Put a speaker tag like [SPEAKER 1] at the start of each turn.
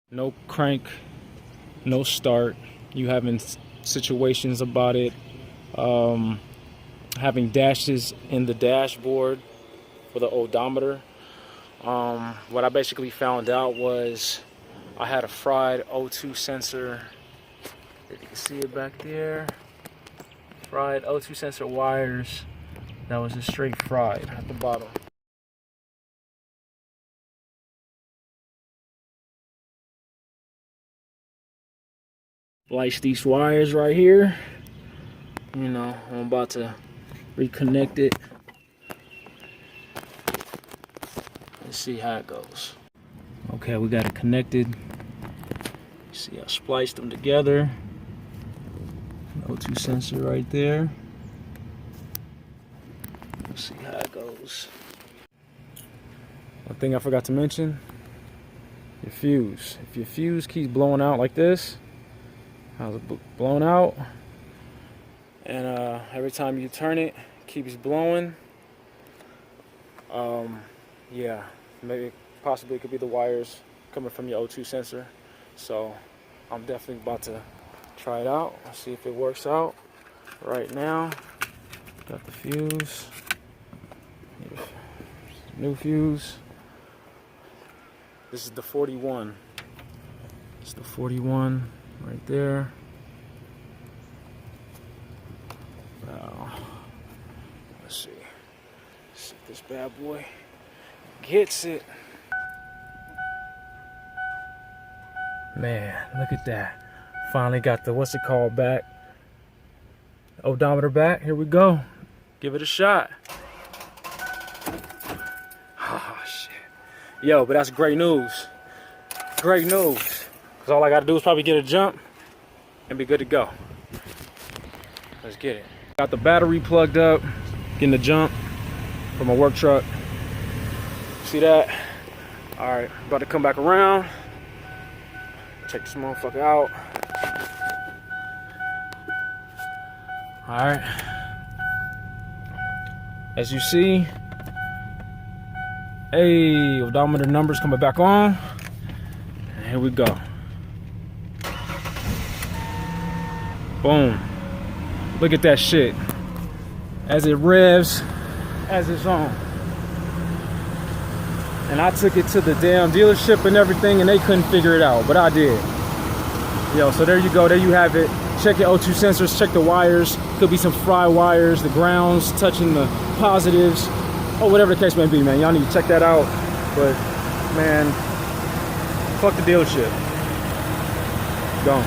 [SPEAKER 1] No crank, no start. You having situations about it. Having dashes in the dashboard for the odometer. What I basically found out was I had a fried O2 sensor. If you can see it back there. Fried O2 sensor wires that was just straight fried at the bottom. Splice these wires right here. You know, I'm about to reconnect it. Let's see how it goes. Okay, we got it connected. See, I spliced them together. O2 sensor right there. Let's see how it goes. One thing I forgot to mention, your fuse. If your fuse keeps blowing out like this, how's it blown out? And every time you turn it, it keeps blowing. Yeah, maybe possibly it could be the wires coming from your O2 sensor. So I'm definitely about to try it out. Let's see if it works out. Right now, got the fuse. New fuse. This is the 41. It's the 41 right there. Now, let's see. See if this bad boy gets it. Man, look at that. Finally got the, what's it called, back. Odometer back. Here we go. Give it a shot. Oh, shit. Yo, but that's great news. Great news. Because all I got to do is probably get a jump and be good to go. Let's get it. Got the battery plugged up. Getting the jump from my work truck. See that? All right, about to come back around. Check this motherfucker out. All right. As you see, hey, odometer numbers coming back on. And here we go. Boom. Look at that shit. As it revs, as it's on. And I took it to the damn dealership and everything, and they couldn't figure it out, but I did. Yo, so there you go, there you have it. Check your O2 sensors, check the wires. Could be some fry wires, the grounds touching the positives, or whatever the case may be, man. Y'all need to check that out. But, man, fuck the dealership. Gone.